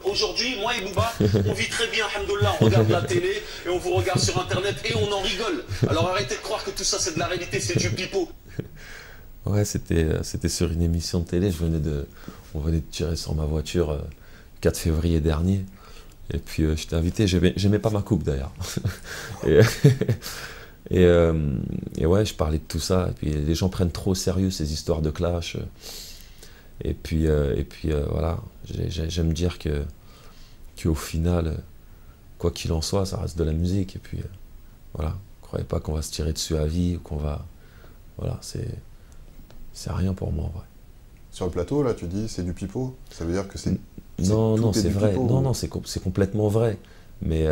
Aujourd'hui, moi et Bouba, on vit très bien, alhamdoulilah, on regarde la télé et on vous regarde sur internet et on en rigole. Alors arrêtez de croire que tout ça c'est de la réalité, c'est du pipeau. Ouais, c'était sur une émission de télé, on venait de tirer sur ma voiture 4 février dernier. Et puis j'étais invité, j'aimais pas ma coupe d'ailleurs. Et, et ouais, je parlais de tout ça. Et puis les gens prennent trop au sérieux ces histoires de clash. Voilà, j'aime dire qu'au final, quoi qu'il en soit, ça reste de la musique. Et puis voilà, croyez pas qu'on va se tirer dessus à vie ou qu'on va. Voilà, c'est rien pour moi en vrai. Sur le plateau, là, tu dis c'est du pipeau. Ça veut dire que Non, non, tout est c'est du vrai. pipeau, Non, ou- non, c'est complètement vrai. Mais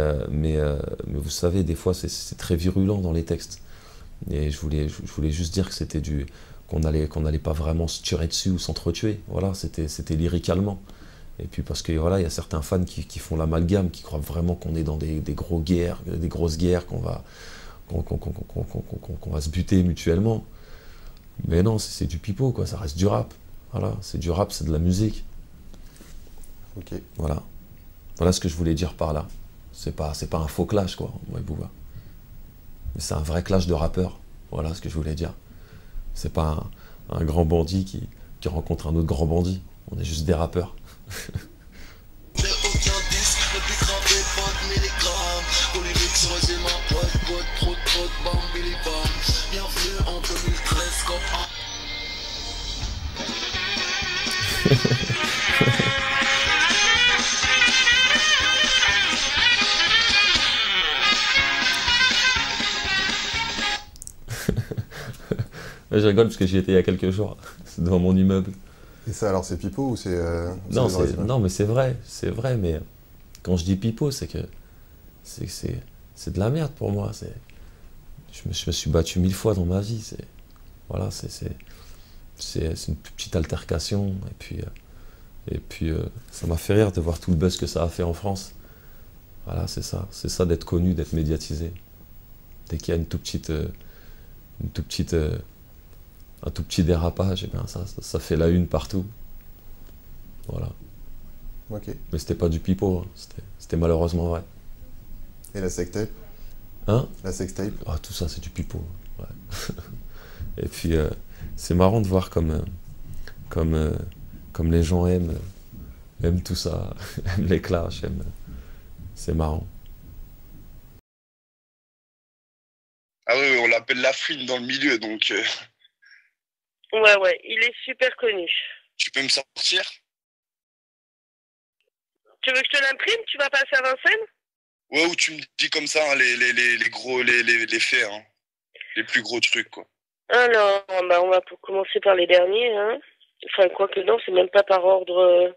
vous savez, des fois, c'est très virulent dans les textes. Et je voulais juste dire que qu'on allait pas vraiment se tirer dessus ou s'entretuer. Voilà, c'était lyricalement. Et puis parce que voilà, il y a certains fans qui font l'amalgame, qui croient vraiment qu'on est dans des grosses guerres, qu'on va se buter mutuellement. Mais non, c'est du pipeau, quoi. Ça reste du rap. Voilà, c'est du rap, c'est de la musique. Ok. Voilà. Voilà ce que je voulais dire par là. C'est pas un faux clash, quoi, moi et Booba. Mais c'est un vrai clash de rappeurs. Voilà ce que je voulais dire. C'est pas un grand bandit qui rencontre un autre grand bandit. On est juste des rappeurs. J'ai aucun disque, depuis gravé pas de milligrammes. Pour les mecs sur les ma pote, trop de bam, billy bam. Bienvenue en 2013 comme un. Je rigole parce que j'y étais il y a quelques jours. C'est devant mon immeuble. Et ça, alors, c'est pipeau ou Non, des vrais images non, mais c'est vrai, mais quand je dis pipeau, c'est de la merde pour moi. Je me suis battu 1000 fois dans ma vie. Voilà, c'est une petite altercation. Ça m'a fait rire de voir tout le buzz que ça a fait en France. Voilà, c'est ça d'être connu, d'être médiatisé. Dès qu'il y a une tout petite, un tout petit dérapage, et bien ça fait la une partout. Voilà. Ok. Mais c'était pas du pipeau, hein. C'était malheureusement vrai. Et la sextape? Hein? La sextape? Ah, tout ça, c'est du pipeau. Ouais. Et puis, c'est marrant de voir comme, euh, comme les gens aiment tout ça, aiment les clashs, c'est marrant. Ah ouais, on l'appelle la fouine dans le milieu, donc Ouais, ouais, il est super connu. tu peux me sortir? Tu veux que je te l'imprime? Tu vas passer à Vincennes? Ouais, ou tu me dis comme ça, hein, les gros, les faits, hein, les plus gros trucs, quoi. Alors, bah, on va commencer par les derniers, hein. Enfin, quoi que non, c'est même pas par ordre.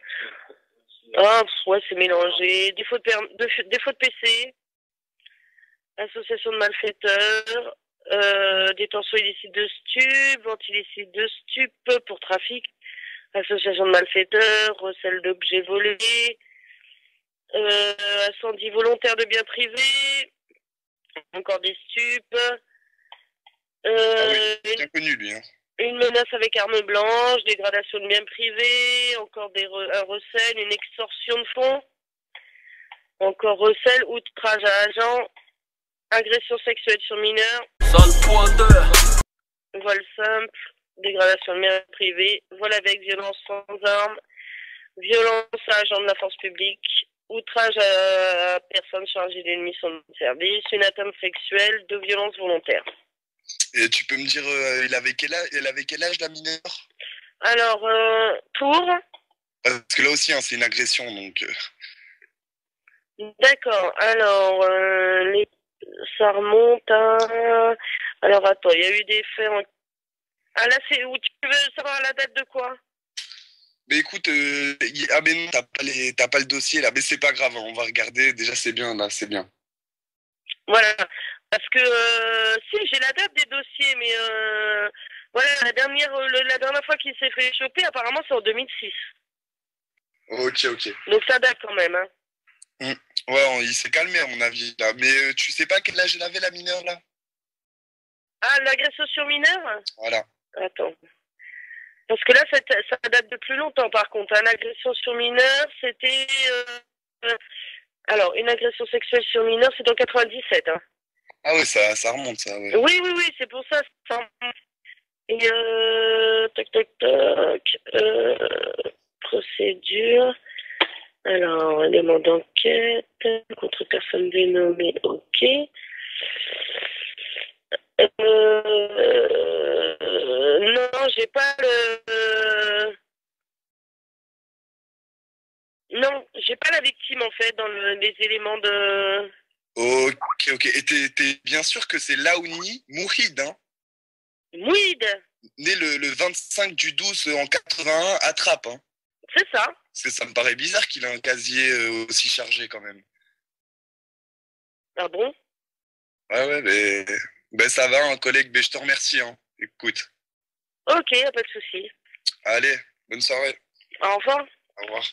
Ah, ouais, c'est mélangé. Défaut de PC, association de malfaiteurs, détention illicite de stupes, vente illicite de stupes pour trafic, association de malfaiteurs, recel d'objets volés, incendie volontaire de biens privés, encore des stupes, Ah oui, une, bien connu, lui, hein. une menace avec arme blanche, dégradation de biens privés, encore un recel, une extorsion de fonds, encore recel, outrage à agent, agression sexuelle sur mineur, vol simple, dégradation de biens privés, vol avec violence sans arme, violence à agent de la force publique, outrage à personne chargée d'une mission de service, une atteinte sexuelle, de violence volontaire. Et tu peux me dire, elle avait quel âge, la mineure? Alors, pour... Parce que là aussi, hein, c'est une agression, donc... D'accord, alors, ça remonte à... Alors, attends, il y a eu des faits en... Ah là, c'est où tu veux savoir la date de quoi? Mais écoute, ah mais non, t'as pas le dossier, là, mais c'est pas grave, hein, on va regarder, déjà c'est bien, là, c'est bien. Voilà, parce que si j'ai la date des dossiers, mais voilà, la dernière fois qu'il s'est fait choper, apparemment c'est en 2006. Ok, ok. Donc ça date quand même, hein. Ouais, il s'est calmé, à mon avis, là. Mais tu sais pas quel âge elle avait, la mineure, là? Ah, l'agression sur mineur? Voilà. Attends. Parce que là, ça date de plus longtemps, par contre. Une agression sur mineur, c'était... alors, une agression sexuelle sur mineur, c'est en 97. Hein. Ah ouais, ça remonte, ça, ouais. Oui, c'est pour ça. Et tac, tac, tac. Procédure. Alors, élément d'enquête. Contre personne dénommée, ok. Non, j'ai pas le... Non, j'ai pas la victime en fait dans les éléments de... Ok. Et t'es bien sûr que c'est Laouni Mouhid, hein? Mouhid. Né le 25 du 12 en 81 à Trappes, hein? C'est ça. Parce que ça me paraît bizarre qu'il ait un casier aussi chargé quand même. Ah bon? Ouais, mais... Ben ça va, un collègue, ben je te remercie, hein. Écoute. Ok, pas de souci. Allez, bonne soirée. Au revoir. Au revoir.